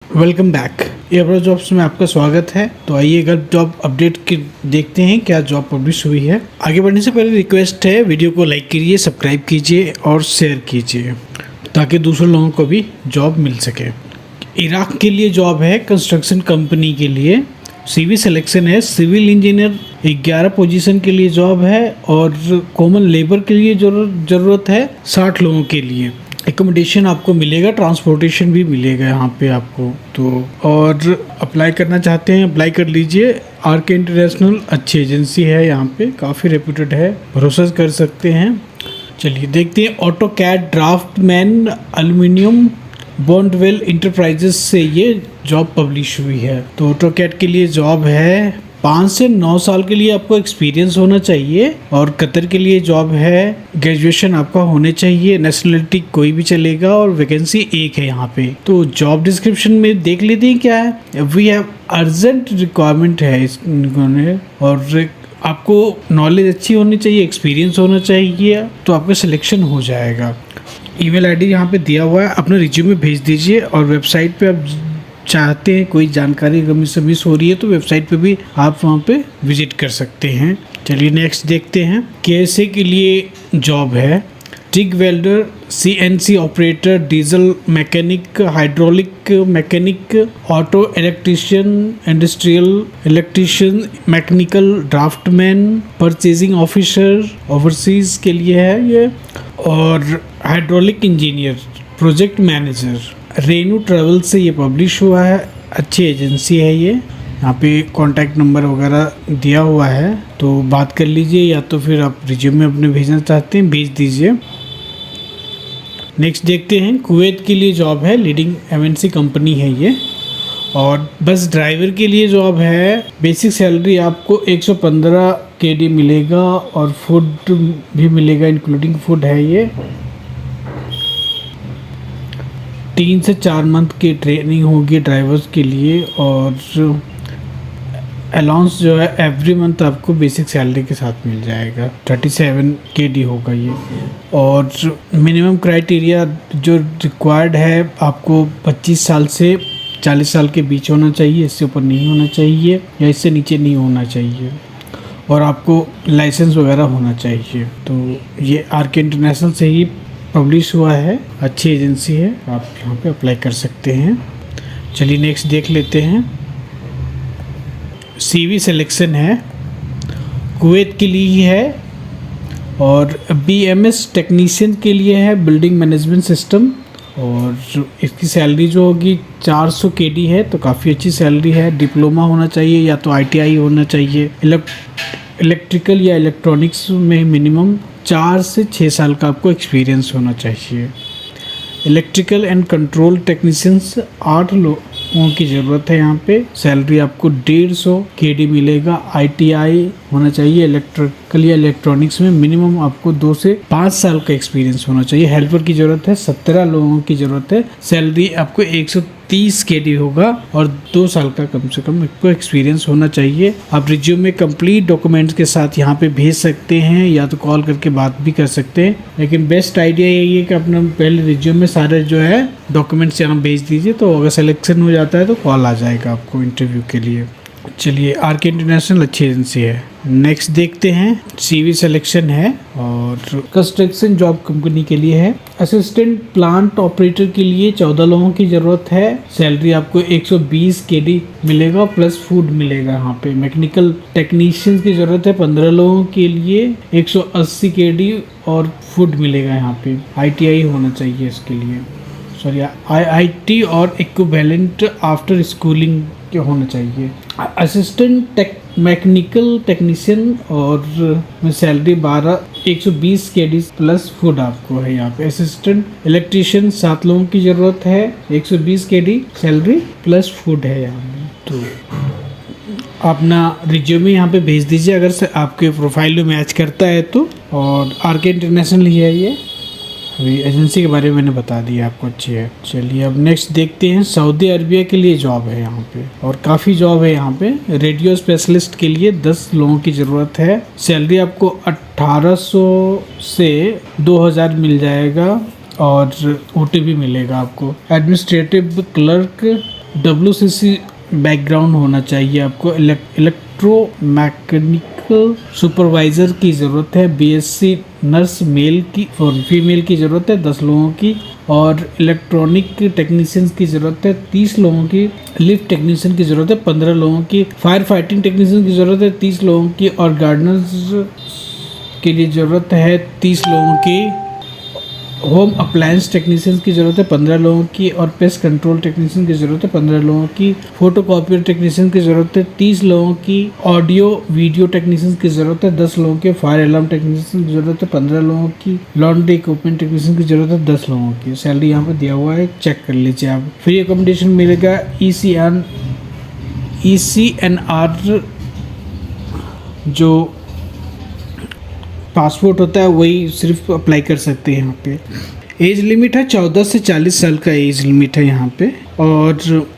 Welcome back. एवरो jobs में आपका स्वागत है। तो आइए अगर जॉब अपडेट के देखते हैं क्या जॉब पब्लिश हुई है। आगे बढ़ने से पहले रिक्वेस्ट है, वीडियो को लाइक कीजिए, सब्सक्राइब कीजिए और शेयर कीजिए ताकि दूसरे लोगों को भी जॉब मिल सके। इराक के लिए जॉब है, कंस्ट्रक्शन कंपनी के लिए। सीवी सिलेक्शन है, सिविल इंजीनियर 11 पोजीशन के लिए जॉब है और कॉमन लेबर के लिए ज़रूरत है 60 लोगों के लिए। एकोमोडेशन आपको मिलेगा, ट्रांसपोर्टेशन भी मिलेगा यहाँ पे आपको। तो और अप्लाई करना चाहते हैं अप्लाई कर लीजिए। आरके इंटरनेशनल अच्छी एजेंसी है, यहाँ पे काफ़ी रेप्यूटेड है, भरोसा कर सकते हैं। चलिए देखते हैं। Auto CAD draftsman aluminium Bondwell enterprises से ये जॉब पब्लिश हुई है। तो ऑटो कैड के लिए जॉब है। 5 से 9 साल के लिए आपको एक्सपीरियंस होना चाहिए और कतर के लिए जॉब है। ग्रेजुएशन आपका होने चाहिए, नेशनलिटी कोई भी चलेगा और वैकेंसी एक है यहाँ पे। तो जॉब डिस्क्रिप्शन में देख लेते हैं क्या है। वी हैव अर्जेंट रिक्वायरमेंट है और आपको नॉलेज अच्छी होनी चाहिए, एक्सपीरियंस होना चाहिए, तो आपका सिलेक्शन हो जाएगा। ईमेल आईडी यहाँ पे दिया हुआ है, अपना रिज्यूमे भेज दीजिए। और वेबसाइट पे आप चाहते हैं कोई जानकारी अगर मिस हो रही है तो वेबसाइट पे भी आप वहाँ पे विजिट कर सकते हैं। चलिए नेक्स्ट देखते हैं। केएसए के लिए जॉब है। TIG welder, CNC operator, diesel mechanic, hydraulic mechanic, auto electrician, industrial electrician, mechanical draftman, purchasing officer overseas के लिए है ये। और hydraulic engineer, project manager. Renu travel से ये पब्लिश हुआ है, अच्छी एजेंसी है ये। यहाँ पे कॉन्टैक्ट नंबर वगैरह दिया हुआ है, तो बात कर लीजिए, या तो फिर आप रिज्यूमे अपने भेजना चाहते हैं भेज दीजिए। नेक्स्ट देखते हैं। कुवैत के लिए जॉब है, लीडिंग एमएनसी कंपनी है ये। और बस ड्राइवर के लिए जॉब है। बेसिक सैलरी आपको 115 KD मिलेगा और फूड भी मिलेगा, इंक्लूडिंग फूड है ये। 3 से 4 मंथ की ट्रेनिंग होगी ड्राइवर्स के लिए और अलाउंस जो है एवरी मंथ आपको बेसिक सैलरी के साथ मिल जाएगा। 37 KD होगा ये। और मिनिमम क्राइटेरिया जो रिक्वायर्ड है आपको 25 साल से 40 साल के बीच होना चाहिए, इससे ऊपर नहीं होना चाहिए या इससे नीचे नहीं होना चाहिए। और आपको लाइसेंस वगैरह होना चाहिए। तो ये आरके इंटरनेशनल से ही पब्लिश हुआ है, अच्छी एजेंसी है, आप यहाँ पे अप्लाई कर सकते हैं। चलिए नेक्स्ट देख लेते हैं। सीवी सिलेक्शन है, कुवैत के लिए ही है और BMS टेक्नीशियन के लिए है, बिल्डिंग मैनेजमेंट सिस्टम। और इसकी सैलरी जो होगी 400 KD है, तो काफ़ी अच्छी सैलरी है। डिप्लोमा होना चाहिए या तो ITI होना चाहिए। इलेक्ट्रिकल या इलेक्ट्रॉनिक्स में मिनिमम 4 से 6 साल का आपको एक्सपीरियंस होना चाहिए। इलेक्ट्रिकल एंड कंट्रोल टेक्नीशियंस 8 लोगों की ज़रूरत है यहाँ पे। सैलरी आपको 150 KD मिलेगा। ITI होना चाहिए इलेक्ट्रिकल या इलेक्ट्रॉनिक्स में। मिनिमम आपको 2 से 5 साल का एक्सपीरियंस होना चाहिए। हेल्पर की ज़रूरत है, 17 लोगों की ज़रूरत है। सैलरी आपको 130 KD होगा और 2 साल का कम से कम आपको एक्सपीरियंस होना चाहिए। आप रिज्यूमे कंप्लीट डॉक्यूमेंट्स के साथ यहाँ पे भेज सकते हैं या तो कॉल करके बात भी कर सकते हैं, लेकिन बेस्ट आइडिया यही है कि अपना पहले रिज्यूमे सारे जो है डॉक्यूमेंट्स यहाँ भेज दीजिए, तो अगर सिलेक्शन हो जाता है तो कॉल आ जाएगा आपको इंटरव्यू के लिए। चलिए आरके इंटरनेशनल अच्छी एजेंसी है। नेक्स्ट देखते हैं। सीवी सिलेक्शन है और कंस्ट्रक्शन जॉब कंपनी के लिए है। असिस्टेंट प्लांट ऑपरेटर के लिए 14 लोगों की ज़रूरत है। सैलरी आपको 120 KD मिलेगा प्लस फूड मिलेगा यहाँ पे। मैकेनिकल टेक्नीशियंस की ज़रूरत है 15 लोगों के लिए, 180 KD और फूड मिलेगा यहाँ पे। ITI होना चाहिए इसके लिए, सॉरी IIT और इक्विवेलेंट आफ्टर स्कूलिंग के होना चाहिए। असिस्टेंट मैकेनिकल टेक्नीशियन और सैलरी 120 KD प्लस फूड आपको है यहाँ पे। असिस्टेंट इलेक्ट्रीशियन 7 लोगों की ज़रूरत है, 120 KD सैलरी प्लस फूड है यहाँ पे। तो अपना रिज्यूमे यहाँ पे भेज दीजिए अगर से आपके प्रोफाइल में मैच करता है तो। और आरके इंटरनेशनल ही है ये। अभी एजेंसी के बारे में मैंने बता दिया आपको, अच्छी है। चलिए अब नेक्स्ट देखते हैं। सऊदी अरबिया के लिए जॉब है यहाँ पे और काफ़ी जॉब है यहाँ पे। रेडियो स्पेशलिस्ट के लिए 10 लोगों की ज़रूरत है। सैलरी आपको 1800 से 2000 मिल जाएगा और OT भी मिलेगा आपको। एडमिनिस्ट्रेटिव क्लर्क WCC बैकग्राउंड होना चाहिए आपको। इलेक्ट्रोमैकेनिकल सुपरवाइज़र की ज़रूरत है। BSc नर्स मेल की और फीमेल की ज़रूरत है 10 लोगों की। और इलेक्ट्रॉनिक टेक्नीशियंस की ज़रूरत है 30 लोगों की। लिफ्ट टेक्नीशियन की ज़रूरत है 15 लोगों की। फायर फाइटिंग टेक्नीशियन की ज़रूरत है 30 लोगों की। और गार्डनर्स के लिए ज़रूरत है 30 लोगों की। होम अप्लायंस टेक्नीशियंस की ज़रूरत है 15 लोगों की। और पेस्ट कंट्रोल टेक्नीशियन की ज़रूरत है 15 लोगों की। फोटोकॉपियर टेक्नीशियन की ज़रूरत है 30 लोगों की। ऑडियो वीडियो टेक्नीशियन की ज़रूरत है 10 लोगों की। फायर अलार्म टेक्नीशियन की ज़रूरत है 15 लोगों की। लॉन्ड्री इक्विपमेंट टेक्नीशियन की ज़रूरत है 10 लोगों की। सैलरी यहाँ पर दिया हुआ है, चेक कर लीजिए आप। फ्री अकोमोडेशन मिलेगा। ECNR जो पासपोर्ट होता है वही सिर्फ अप्लाई कर सकते हैं यहाँ पे। एज लिमिट है 14 से 40 साल का एज लिमिट है यहाँ पे। और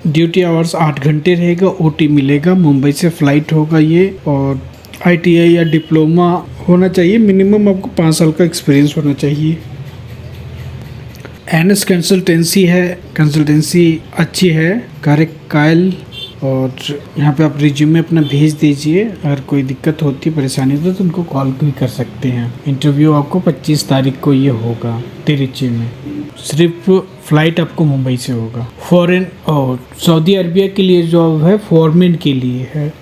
ड्यूटी आवर्स 8 घंटे रहेगा। OT मिलेगा। मुंबई से फ्लाइट होगा ये। और ITI या डिप्लोमा होना चाहिए। मिनिमम आपको 5 साल का एक्सपीरियंस होना चाहिए। NS कंसल्टेंसी है, कंसल्टेंसी अच्छी है। कायल। और यहाँ पे आप रिज्यूमे अपना भेज दीजिए। अगर कोई दिक्कत होती है, परेशानी होती है तो उनको कॉल भी कर सकते हैं। इंटरव्यू आपको 25 तारीख को ये होगा तिरुचि में। सिर्फ फ्लाइट आपको मुंबई से होगा। फॉरेन और सऊदी अरबिया के लिए जॉब है, फॉरमैन के लिए है।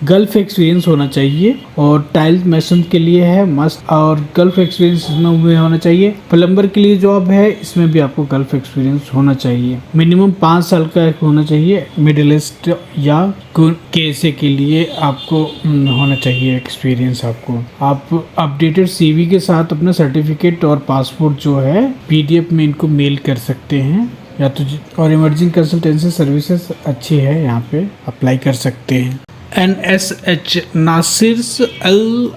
गल्फ एक्सपीरियंस होना चाहिए। और टाइल मैसन के लिए है मस्ट। और गल्फ एक्सपीरियंस इसमें होना चाहिए। प्लम्बर के लिए जॉब है, इसमें भी आपको गल्फ एक्सपीरियंस होना चाहिए। मिनिमम 5 साल का होना चाहिए। मिडिल ईस्ट या KSA के लिए आपको होना चाहिए एक्सपीरियंस आपको। आप अपडेटेड CV के साथ अपना सर्टिफिकेट और पासपोर्ट जो है PDF में इनको मेल कर सकते हैं या तो। और इमर्जिंग कंसल्टेंसी सर्विसेज अच्छी है, यहाँ पे अप्लाई कर सकते हैं। NSH नासिर अल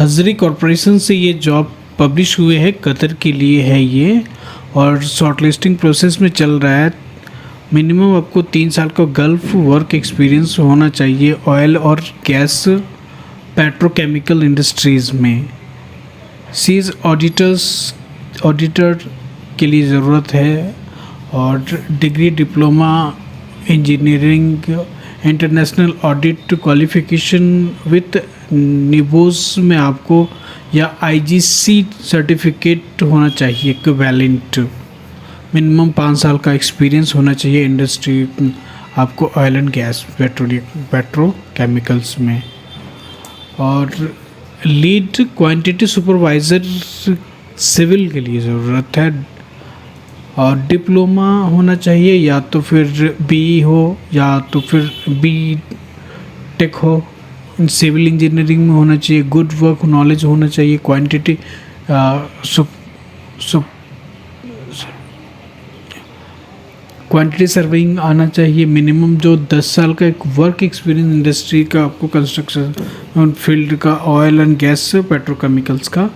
हजरी कॉरपोरेशन से ये जॉब पब्लिश हुए हैं। कतर के लिए है ये। और शॉर्टलिस्टिंग प्रोसेस में चल रहा है। मिनिमम आपको 3 साल का गल्फ वर्क एक्सपीरियंस होना चाहिए। ऑयल और गैस पेट्रोकेमिकल इंडस्ट्रीज़ में। सीज ऑडिटर के लिए ज़रूरत है। और degree diploma engineering international audit qualification with निबोस में आपको या IGC सर्टिफिकेट होना चाहिए इक्विवेलेंट। मिनिमम 5 साल का एक्सपीरियंस होना चाहिए इंडस्ट्री आपको ऑयल एंड गैस पेट्रोकेमिकल्स में। और लीड क्वांटिटी सुपरवाइज़र सिविल के लिए ज़रूरत है। और डिप्लोमा होना चाहिए या तो फिर BE हो या तो फिर BTech हो। सिविल इंजीनियरिंग में होना चाहिए। गुड वर्क नॉलेज होना चाहिए। क्वांटिटी क्वांटिटी सर्विंग आना चाहिए। मिनिमम जो 10 साल का एक वर्क एक्सपीरियंस इंडस्ट्री का आपको कंस्ट्रक्शन फील्ड का ऑयल एंड गैस पेट्रोकेमिकल्स का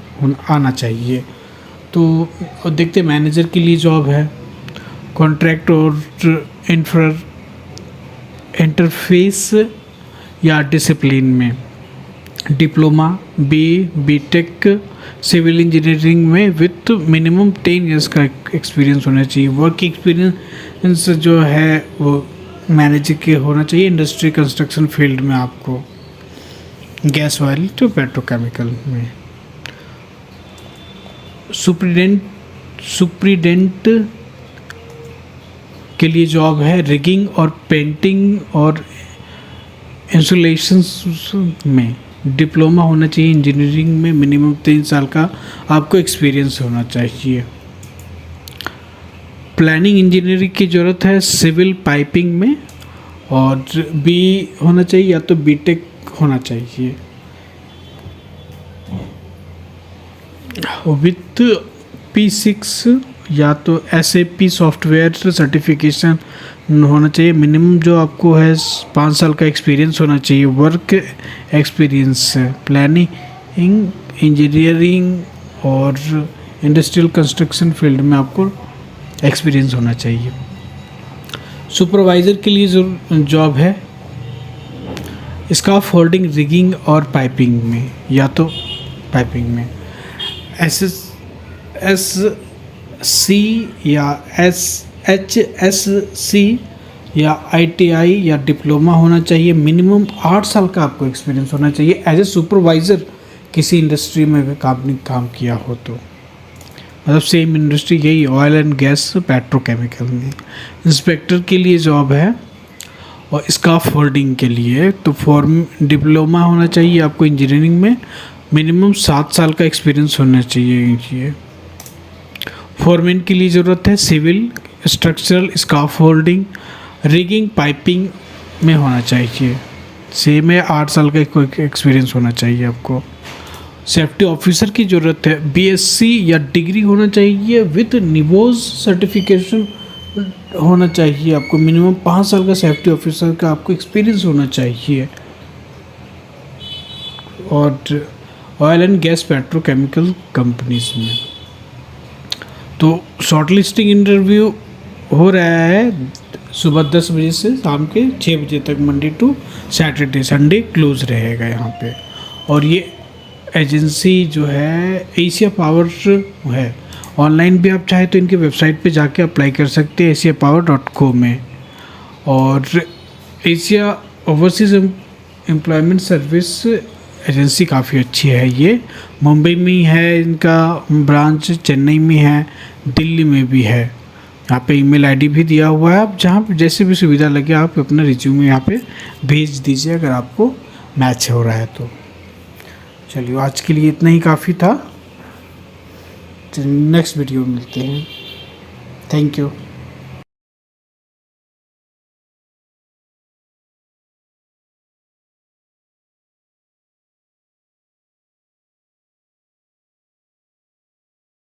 आना चाहिए। तो देखते मैनेजर के लिए जॉब है। कॉन्ट्रैक्ट और इंटरफेस या डिसिप्लिन में। डिप्लोमा BTech सिविल इंजीनियरिंग में विथ मिनिमम 10 ईयर्स का एक्सपीरियंस होना चाहिए। वर्क एक्सपीरियंस जो है वो मैनेजर के होना चाहिए। इंडस्ट्री कंस्ट्रक्शन फील्ड में आपको गैस ऑयल तो पेट्रोकेमिकल में। सुप्रीडेंट के लिए जॉब है। रिगिंग और पेंटिंग और इंसुलेशन में। डिप्लोमा होना चाहिए इंजीनियरिंग में। मिनिमम 3 साल का आपको एक्सपीरियंस होना चाहिए। प्लानिंग इंजीनियरिंग की ज़रूरत है सिविल पाइपिंग में। और BE होना चाहिए या तो BTech होना चाहिए विथ P6 या तो SAP सॉफ्टवेयर सर्टिफिकेशन होना चाहिए। मिनिमम जो आपको है 5 साल का एक्सपीरियंस होना चाहिए। वर्क एक्सपीरियंस प्लानिंग इंजीनियरिंग और इंडस्ट्रियल कंस्ट्रक्शन फील्ड में आपको एक्सपीरियंस होना चाहिए। सुपरवाइज़र के लिए जो जॉब है स्काफ होल्डिंग रिगिंग और पाइपिंग में या तो पाइपिंग में। SSC या HSC या ITI या डिप्लोमा होना चाहिए। मिनिमम 8 साल का आपको एक्सपीरियंस होना चाहिए एज ए सुपरवाइज़र किसी इंडस्ट्री में अगर आपने काम किया हो तो। मतलब सेम इंडस्ट्री यही ऑयल एंड गैस पेट्रोकेमिकल में। इंस्पेक्टर के लिए जॉब है और स्काफ होल्डिंग के लिए तो डिप्लोमा होना चाहिए आपको इंजीनियरिंग में। मिनिमम 7 साल का एक्सपीरियंस होना चाहिए। फोरमैन के लिए ज़रूरत है civil, structural, scaffolding, rigging, piping में होना चाहिए। सेम है 8 साल का एक्सपीरियंस होना चाहिए आपको। सेफ्टी ऑफिसर की ज़रूरत है, BSc या डिग्री होना चाहिए विथ निवोज सर्टिफिकेशन होना चाहिए आपको। मिनिमम 5 साल का सेफ्टी ऑफिसर का आपको एक्सपीरियंस होना चाहिए। और oil and gas petrochemical companies में तो शॉर्ट लिस्टिंग इंटरव्यू हो रहा है सुबह 10 बजे से शाम के 6 बजे तक, Monday to Saturday, Sunday close रहेगा यहाँ पे। और ये एजेंसी जो है एशिया पावर है। ऑनलाइन भी आप चाहे तो इनके वेबसाइट पे जाके अप्लाई कर सकते हैं asiapower.co में। और Asia overseas employment service agency काफ़ी अच्छी है। ये मुंबई में ही है, इनका ब्रांच चेन्नई में है, दिल्ली में भी है। यहाँ पे ईमेल आईडी भी दिया हुआ है, आप जहाँ पे जैसे भी सुविधा लगे आप अपना रिज्यूमे यहाँ पे भेज दीजिए अगर आपको मैच हो रहा है तो। चलिए आज के लिए इतना ही काफ़ी था। नेक्स्ट वीडियो में मिलते हैं। Thank you.